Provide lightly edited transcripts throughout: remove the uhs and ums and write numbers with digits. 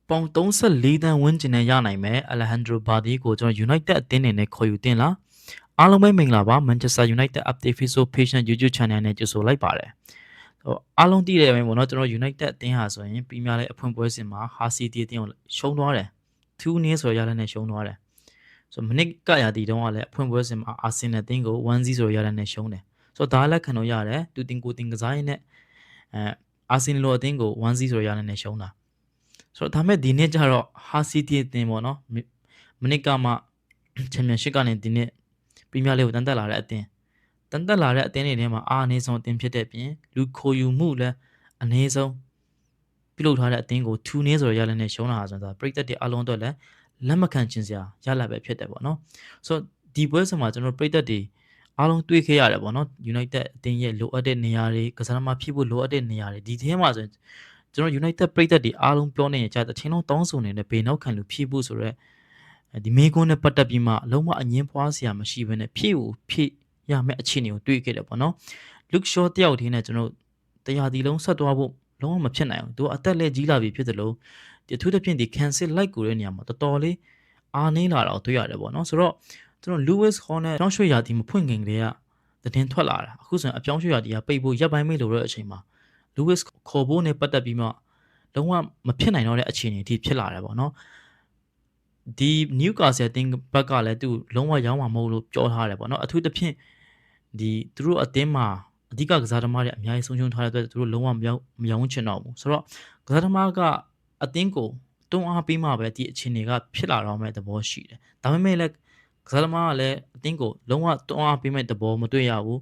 ပေါင်34တန်းဝန်းကျင်နဲ့ရနိုင်မယ်အလက်ဟန်ဒရိုဘာဒီကိုကျွန်တော် United အသင်းနေနဲ့ခေါ်ယူတင်လားအားလုံးပဲမင်္ဂလာပါ Manchester United Update Facebook Page နဲ့ YouTube Channel နဲ့ကြိုဆိုလိုက်ပါတယ်အားလုံးသိတယ်ပဲပေါ့နော်ကျွန်တော် United အသင်းဟာဆိုရင်ပြီးများတဲ့အဖွင့်ပွဲစဉ်မှာ Hull City အသင်းကိုရှုံးသွားတယ်2-0ဆိုရတဲ့နဲ့ရှုံးသွားတယ်ဆိုမနစ်ကရာတီတုန်းကလည်းအဖွင့်ပွဲစဉ်မှာ Arsenal အသင်းကို1-0ဆိုရတဲ့နဲ့ရှုံးတယ်ဆိုတော့ဒါလည်းခံလို့ရတယ်သူတင်ကိုတင်ကစားရင်းနဲ့Arsenal အသင်းကို1-0ဆိုရတဲ့နဲ့ရှုံးတာဆိုတော့ဒါမဲ့ဒီနေ့ကျတော့ Hull City အသင်းပေါ့နော်မနစ်ကမှ Championship ကနေဒီနေ့ပရီးမီးယားလိဂ်ကိုတန်တက်လာတဲ့အသင်းတွေထဲမှာအားအနည်းဆုံးအသင်းဖြစ်တဲ့ပြင်လူခိုယူမှုလည်းအနည်းဆုံးပြုလုပ်ထားတဲ့အသင်းကို2-0ဆိုရတဲ့နဲ့ရှုံးလာတာဆိုတာပရိသတ်တွေအလုံးအတွက်လည်းလက်မခံချင်စရာရလာပဲဖြစ်တယ်ပေါ့နော်ဆိုတော့ဒီပွဲစဉ်မှာကျွန်တော်ပရိသတ်တွေအားလုံးတွေးခဲ့ရတယ်ပေါ့နော် United အသင်းရဲ့လိုအပ်တဲ့နေရာတွေကစားသမားဖြစ်ဖို့လိုအပ်တဲ့နေရာတွေဒီထဲမှာဆိုရင်ကျွန်တော် United ပရိသတ်တွေအားလုံးပြောနေကြတဲ့အထင်လုံးတောင်းဆိုနေတဲ့ဘေနောက်ခံလူဖြစ်ဖို့ဆိုတော့ဒီမေကွန်းနဲ့ပတ်သက်ပြီးမှလုံးဝအငင်းပွားစရာမရှိဘဲနဲ့ဖြစ်ရမယ့်အခြေအနေကိုတွေးခဲ့တယ်ပေါ့နော် Luke Shaw တယောက်တည်းနဲ့ကျွန်တော်တရားဒီလုံးဆက်သွားဖို့လုံးဝမဖြစ်နိုင်ဘူးသူအသက်လည်းကြီးလာပြီဖြစ်တယ်လို့ဒီအထူးသဖြင့်ဒီ cancel like ကိုတဲ့နေရာမှာတော်တော်လေးအားနည်းလာတော့တွေ့ရတယ်ပေါ့နော်ဆိုတော့ကျွန်တော် Lewis Hall နဲ့အပြောင်းရွှေ့ရာဒီမဖွင့်ခင်ကလေးကတင်ထွက်လာတာအခုဆိုရင်အပြောင်းရွှေ့ရာဒီကပိတ်ဖို့ရပ်ပိုင်းမိလို့တဲ့အချိန်မှာ Lewis ခေါ်ဖို့နဲ့ပတ်သက်ပြီးမှလုံးဝမဖြစ်နိုင်တော့တဲ့အခြေအနေအထိဖြစ်လာတယ်ပေါ့နော်ဒီ Newcastle အသင်းဘက်ကလည်းသူလုံးဝရောင်းမှာမဟုတ်လို့ပြောထားတယ်ပေါ့နော်အထူးသဖြင့်ဒီသူတို့အသင်းမှာအဓိကကစားသမားတွေအများကြီးဆုံးရှုံးထားတဲ့အတွက်သူတို့လုံးဝမရောင်းချင်တော့ဘူးဆိုတော့ကစားသမားကအသင်းကိုတွန်းအားပေးမှပဲဒီအခြေအနေကဖြစ်လာတော့မယ့်သဘောရှိတယ်ဒါပေမဲ့လည်းကစားသမားကလည်းအသင်းကိုလုံးဝတွန်းအားပေးမဲ့သဘောမတွေ့ရဘူး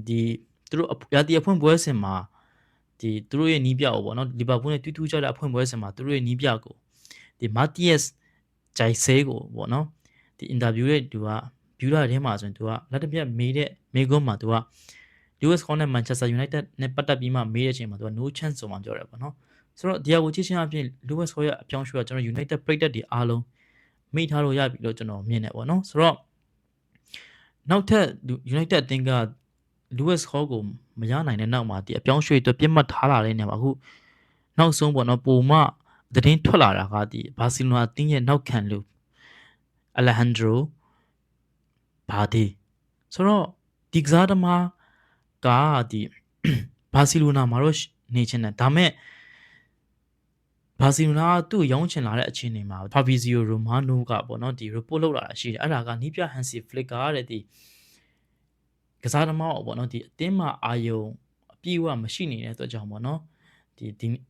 ဒီသူတို့ရာသီအဖွင့်ပွဲစဉ်မှာဒီသူတို့ရဲ့နီးပြကိုပေါ့နော်လီဗာပူးနဲ့တူးတူးကြတဲ့အဖွင့်ပွဲစဉ်မှာသူတို့ရဲ့နီးပြကိုဒီ Matthias Jaise ကိုပေါ့နော်ဒီ interview ရဲ့သူက view ထဲမှာဆိုရင်သူကလက်တစ်ပြက်မေးတဲ့မေးခွန်းမှာသူက Lewis Hall နဲ့ Manchester United နဲ့ပတ်သက်ပြီးမှမေးတဲ့အချိန်မှာသူက no chance ဆိုမှပြောတယ်ပေါ့နော်ဆိုတော့ဒီဟာကိုကြည့်ချင်းအပြင် Lewis Hall ရဲ့အပြောင်းရွှေ့ကကျွန်တော် United ပရိသတ်တွေအားလုံးမိထားလို့ရပြီလို့ကျွန်တော်မြင်တယ်ပေါ့နော်ဆိုတော့နောက်ထပ် United အသင်းက Lewis Hall ကိုမရနိုင်တဲ့နောက်မှာဒီအပြောင်းရွှေ့အတွက်ပြစ်မှတ်ထားလာတဲ့နေရာမှာအခုနောက်ဆုံးပေါ့နော်ပုံမှသတင်းထွက်လာတာကဒီဘာစီလိုနာအသင်းရဲ့နောက်ခံလူ Alejandro ဘာဒီဆိုတော့ဒီကစားသမားကဒီဘာစီလိုနာမှာတော့နေချင်တယ်ဒါမဲ့ဘာစီလိုနာကသူ့ရောင်းချင်လာတဲ့အခြေအနေမှာ Fabrizio Romano ကပေါ့နော်ဒီ report လုပ်လာတာရှိတယ်အဲ့ဒါကနီးပြ Hansi Flick ကတဲ့ဒီကစားသမားပေါ့နော်ဒီအသင်းမှာအာယုံအပြည့်အဝမရှိနေတဲ့အတွက်ကြောင့်ပေါ့နော်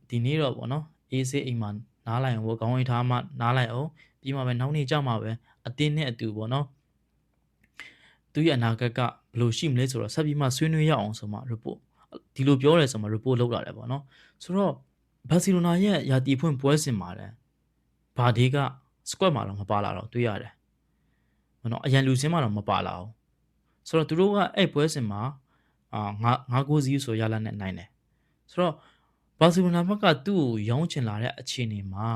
ဒီနေ့တော့ပေါ့နော်အေးစေးအိမ်မှာနားလိုက်အောင်ခေါင်းဝင်ထားမှနားလိုက်အောင်ပြီးမှပဲနောက်နေ့ကြမှာပဲအသင်းနဲ့အတူပေါ့နော်သူရဲ့အနာဂတ်ကဘယ်လိုရှိမလဲဆိုတော့ဆက်ပြီးမှဆွေးနွေးရအောင်ဆိုမှ report ဒီလိုပြောရဲဆိုမှ report လုပ်လာတယ်ပေါ့နော်ဆိုတော့ဘာစီလိုနာရဲ့ယာတီဖွင့်ပွဲစဉ်မှာလည်းဘာဒီက squad မှာတော့မပါလာတော့တွေ့ရတယ်။နော်အရန်လူစင်းမှာတော့မပါလာဘူး။ဆိုတော့သူတို့ကအဲ့ပွဲစဉ်မှာ9-0ဆိုရလာနဲ့နိုင်တယ်။ဆိုတော့ဘာစီလိုနာဘက်ကသူ့ကိုရောင်းချင်လာတဲ့အခြေအနေမှာ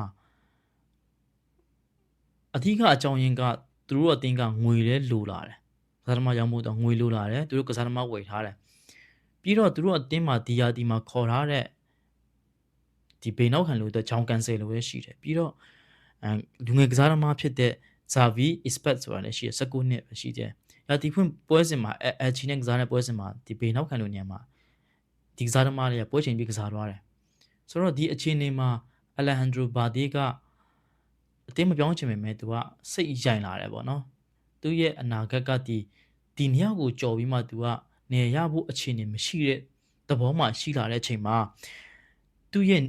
အဓိကအကြောင်းရင်းကသူတို့အသင်းကငွေလဲလိုလာတယ်။ကစားသမားရောင်းဖို့တော့ငွေလိုလာတယ်။သူတို့ကစားသမားဝယ်ထားတယ်။ပြီးတော့သူတို့အသင်းမှာဒီယာတီမှာခေါ်ထားတဲ့ဒီဘေနောက်ခံလို့အတွက်ဂျောင်းကန်ဆယ်လိုပဲရှိတယ်ပြီးတော့လူငယ်ကစားသမားဖြစ်တဲ့ Xavi Ispat ဆိုတာလည်းရှိတယ်19နှစ်ပဲရှိတယ်။ရာသီဖွင့်ပွဲစဉ်မှာအချီနဲ့ကစားတဲ့ပွဲစဉ်မှာဒီဘေနောက်ခံလို့နေရာမှာဒီကစားသမားတွေကပွဲချိန်ပြီးကစားသွားတယ်။ဆိုတော့ဒီအခြေအနေမှာ Alejandro Balde ကအသင်းမပြောင်းချင်ပေမဲ့သူကစိတ်ရိုင်လာတယ်ပေါ့နော်။သူရဲ့အနာဂတ်ကဒီမြောက်ကိုကြော်ပြီးမှသူကနေရဖို့အခြေအနေမရှိတဲ့သဘောမှရှိလာတဲ့အချိန်မှာသူရဲ့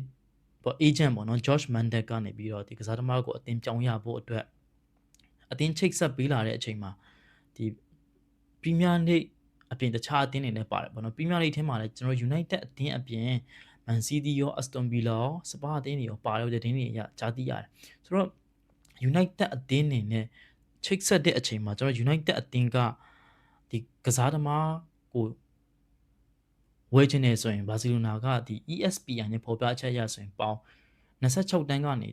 agent ပေါ့နော် George Mendes ကနေပြီးတော့ဒီကစားသမားကိုအသင်းပြောင်းရဖို့အတွက်အသင်းချိတ်ဆက်ပေးလာတဲ့အချိန်မှာဒီ Premier League အပြင်တခြားအသင်းတွေလည်းပါတယ်ပေါ့နော် Premier League ထဲမှာလည်းကျွန်တော် United အသင်းအပြင် Man City ရော Aston Villa ရော Spurs အသင်းတွေရောပါတယ်တဲ့တင်းတွေရကြားသိရတယ်ဆိုတော့ United အသင်းနေနဲ့ချိတ်ဆက်တဲ့အချိန်မှာကျွန်တော် United အသင်းကဒီကစားသမားကိုဝယ်ချင်နေဆိုရင်ဘာစီလိုနာကဒီ ESPN နဲ့ဖော်ပြချက်ရဆိုရင်ပေါင်း26တန်းကနေ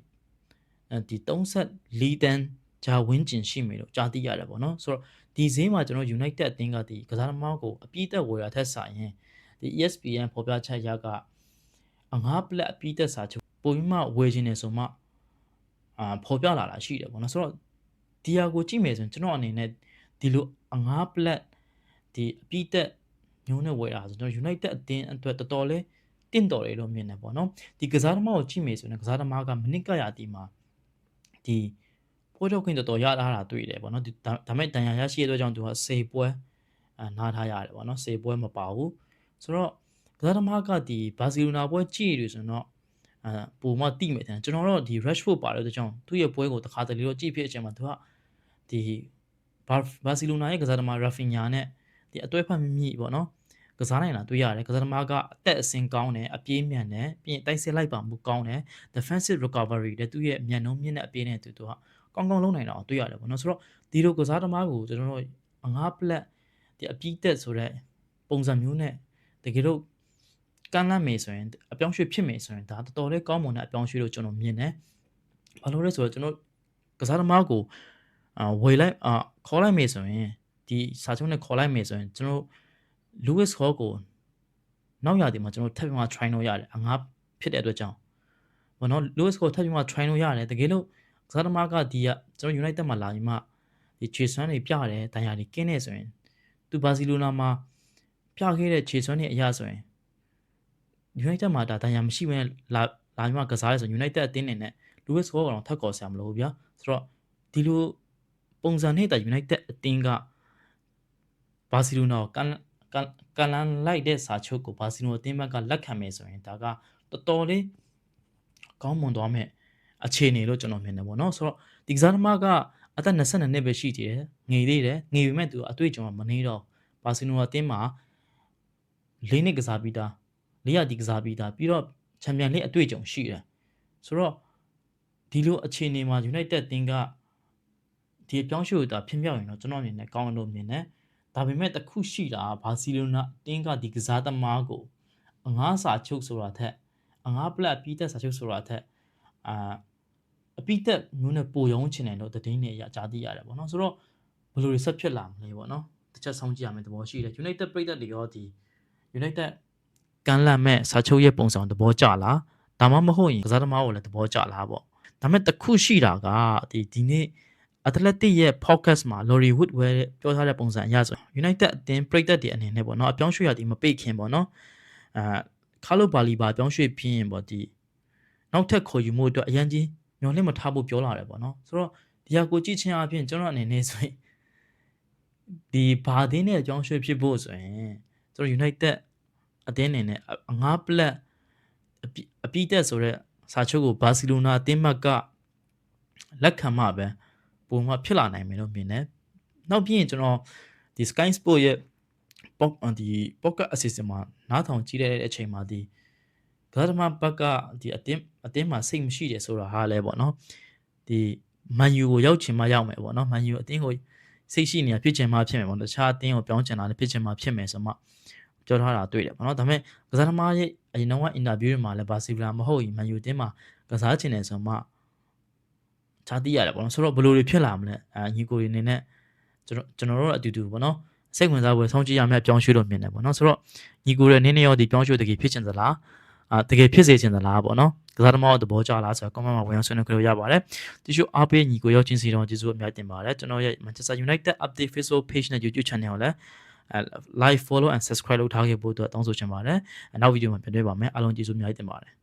ဒီ34တန်းဂျာဝင်းကျင်ရှိမယ်လို့ကြားသိရတယ်ပေါ့နော်ဆိုတော့ဒီဈေးမှာကျွန်တော် United အသင်းကဒီကစားသမားကိုအပြည့်သက်ဝယ်ရထက်ဆိုင်ရင်ဒီ ESPN ဖော်ပြချက်ရကငါးပလက်အပြည့်သက်စာချုပ် ပိုပြီးမှဝယ်ခြင်းနေဆိုမှဖော်ပြလာတာရှိတယ်ပေါ့နော်ဆိုတော့ဒီဟာကိုကြည့်မယ်ဆိုရင်ကျွန်တော်အနေနဲ့ဒီလိုအငားပလက်ဒီအပြည့်တက်မျိုးနဲ့ဝယ်တာဆိုကျွန်တော် United အသင်းအတွက်တော်တော်လေးတင့်တော်တယ်လို့မြင်တယ်ပေါ့နော်ဒီကစားသမားကိုကြည့်မယ်ဆိုရင်ကစားသမားကမနစ်ကရတီမှာဒီဖိုးထုတ်ခွင့်တော်တော်ရထားတာတွေ့တယ်ပေါ့နော်ဒါမဲ့တန်ရာရရှိတဲ့အတွက်ကြောင့်သူက10ပွဲနားထားရတယ်ပေါ့နော်10ပွဲမပါဘူးဆိုတော့ကစားသမားကဒီဘာစီလိုနာပွဲကြည့်ရဆိုတော့ပုံမှတိမယ်တဲ့ကျွန်တော်တို့ဒီ Rashford ပါတဲ့အတွက်ကြောင့်သူ့ရဲ့ပွဲကိုတစ်ခါတလေတော့ကြည့်ဖြစ်အချိန်မှာသူကဒီဘာစီလိုနာရဲ့ကစားသမား Rafinha နဲ့ဒီအတွဲဖက်မိပေါ့နော်ကစားနိုင်တာတွေ့ရတယ်ကစားသမားကအသက်အဆင့်ကောင်းတယ်အပြေးမြန်တယ်ပြီးရင်တိုက်စစ်လိုက်ပါမှုကောင်းတယ် defensive recovery တဲ့သူ့ရဲ့မြန်နှုန်းမြင့်တဲ့အပြေးနဲ့သူကကောင်းကောင်းလုပ်နိုင်တာကိုတွေ့ရတယ်ပေါ့နော်ဆိုတော့ဒီလိုကစားသမားကိုကျွန်တော်တို့အငားပလက်ဒီအပြည့်တက်ဆိုတဲ့ပုံစံမျိုးနဲ့တကယ်လို့ကမ်းလှမ်းမယ်ဆိုရင်အပြောင်းရွှေ့ဖြစ်မယ်ဆိုရင်ဒါတော်တော်လေးကောင်းမွန်တဲ့အပြောင်းရွှေ့လို့ကျွန်တော်မြင်တယ်ဘာလို့လဲဆိုတော့ကျွန်တော်ကစားသမားကိုဝေလိုက်ခေါ်လိုက်မယ်ဆိုရင်ဒီစာချုပ်နဲ့ခေါ်လိုက်မယ်ဆိုရင်ကျွန်တော် Lewis Hall ကိုနောက်ရသည်မှာကျွန်တော်ထပ်ပြီးမှ try လုပ်ရတယ်အငားဖြစ်တဲ့အတွက်ကြောင့်ဘောနော် Lewis Hall ထပ်ပြီးမှ try လုပ်ရတယ်တကယ်လို့ကစားသမားကဒီကကျွန်တော် United မှာလာပြီးမှဒီခြေစွမ်းတွေပြတယ်တန်ရာတွေကင်းနေဆိုရင်သူဘာစီလိုနာမှာပြခဲ့တဲ့ခြေစွမ်းတွေအရာဆိုရင် United မှာဒါတန်ရာမရှိဘဲလာပြီးမှကစားရဲဆို United အသင်းနေနဲ့ Lewis Hall ကတော့ထပ်ကော်ဆရာမလို့ဗျာဆိုတော့ဒီလိုပုံစံနဲ့တာ United အသင်းကဘာစီလိုနာကိုကန်လန်လိုက်တဲ့စာချုပ်ကိုဘာစီလိုနာအသင်းဘက်ကလက်ခံမယ်ဆိုရင်ဒါကတော်တော်လေးကောင်းမွန်သွားမယ်အခြေအနေလို့ကျွန်တော်မြင်တယ်ပေါ့နော်ဆိုတော့ဒီကစားသမားကအသက်22နှစ်ပဲရှိသေးတယ်ငယ်သေးတယ်ငယ်ပေမဲ့သူအတွေ့အကြုံကမနေတော့ဘာစီလိုနာအသင်းမှာ၄နှစ်ကစားပြီးသား400တီကစားပြီးသားပြီးတော့ချန်ပီယံလိအတွေ့အကြုံရှိတယ်ဆိုတော့ဒီလိုအခြေအနေမှာ United အသင်းကဒီအပြောင်းရွှေ့ကိုဒါဖြစ်မြောက်ရင်တော့ကျွန်တော်အနေနဲ့ကောင်းလို့မြင်တယ်ဒါပေမဲ့တခုရှိတာဘာစီလိုနာအသင်းကဒီကစားသမားကိုအငားစာချုပ်ဆိုတာထက်အငားပလက်ပြီးသက်စာချုပ်ဆိုတာထက်အပိသက်မျိုးနဲ့ပိုရုံးချင်တယ်လို့သတင်းတွေအရကြားသိရတယ်ပေါ့နော်ဆိုတော့ဘယ်လိုတွေဆက်ဖြစ်လာမလဲပေါ့နော်တစ်ချက်ဆုံးကြည့်ရမယ်သဘောရှိတယ် United ပြည်သက်တွေရောဒီ United ကန်လန့်မဲ့စာချုပ်ရဲ့ပုံစံသဘောကျလားဒါမှမဟုတ်ရင်ကစားသမားကိုလည်းသဘောကျလားပေါ့ဒါမဲ့တခုရှိတာကဒီနေ့ Athletic ရဲ့ podcast မှာ Lori Woodwell ပြောထားတဲ့ပုံစံအရဆို United အသင်းပြည်သက်တွေအနေနဲ့ပေါ့နော်အပြောင်းရွှေ့ရသည်မပိတ်ခင်ပေါ့နော်ခါလိုဘာလီဘာအပြောင်းရွှေ့ဖြစ်ရင်ပေါ့ဒီနောက်ထပ်ခေါ်ယူမှုအတွက်အရန်ကြီးမျောလင့်မထားဖို့ပြောလာတယ်ပေါ့နော်ဆိုတော့ဒီဟာကိုကြည့်ချင်းအပြင်ကျွန်တော်အနေနဲ့ဆိုရင်ဒီဘာသင်းနဲ့အကြောင်းရွှေ့ဖြစ်ဖို့ဆိုရင်ကျွန်တော် United အသင်းအနေနဲ့အငားပလက်အပြည့်တက်ဆိုတဲ့စာချုပ်ကိုဘာစီလိုနာအသင်းမှကလက်ခံမှပဲပုံမှန်ဖြစ်လာနိုင်မယ်လို့မြင်တယ်နောက်ပြီးရင်ကျွန်တော်ဒီ Sky Sport ရဲ့ဒီ pocket assistant မှာနားထောင်ကြည့်တဲ့အချိန်မှာဒီကစားသမားဘက်ကဒီအတင်းမှာစိတ်မရှိတယ်ဆိုတာဟာလဲပေါ့နော်ဒီမန်ယူကိုရောက်ချင်မှရောက်မယ်ပေါ့နော်မန်ယူအတင်းကိုစိတ်ရှိနေတာဖြစ်ချင်မှဖြစ်မယ်ပေါ့တခြားအတင်းကိုပြောင်းချင်တာလည်းဖြစ်ချင်မှဖြစ်မယ်ဆိုမှပြောထားတာတွေ့တယ်ပေါ့နော်ဒါပေမဲ့ကစားသမားရဲ့အရင်ကအင်တာဗျူးတွေမှာလည်းဘာစီဗလာမဟုတ်ရင်မန်ယူအတင်းမှာကစားချင်တယ်ဆိုမှခြားသိရတယ်ပေါ့နော်ဆိုတော့ဘယ်လိုတွေဖြစ်လာမလဲညီကိုတွေအနေနဲ့ကျွန်တော်တို့အတူတူပေါ့နော်စိတ်ဝင်စားဖို့ဆုံးကြည့်ရမယ့်ပြောင်းရွှေ့လို့မြင်တယ်ပေါ့နော်ဆိုတော့ညီကိုတွေနည်းနည်းရောဒီပြောင်းရွှေ့တကယ်ဖြစ်ချင်သလားတကယ်ဖြစ်စေချင်သလားပေါ့နော်ကစားသမားတို့သဘောကျလားဆိုတော့ comment မှာဝင်အောင်ဆွေးနွေးကြလို့ရပါတယ်တချို့အားပေးညီကိုရောက်ချင်းစီတော့ကျေးဇူးအများကြီးတင်ပါတယ်ကျွန်တော်ရဲ့ Manchester United update Facebook page နဲ့ YouTube channel ကိုလည်း live follow and subscribe လုပ်ထားခဲ့ဖို့အတွက်တောင်းဆိုချင်ပါတယ်နောက်ဗီဒီယိုမှာပြန်တွေ့ပါမယ်အားလုံးကျေးဇူးအများကြီးတင်ပါတယ်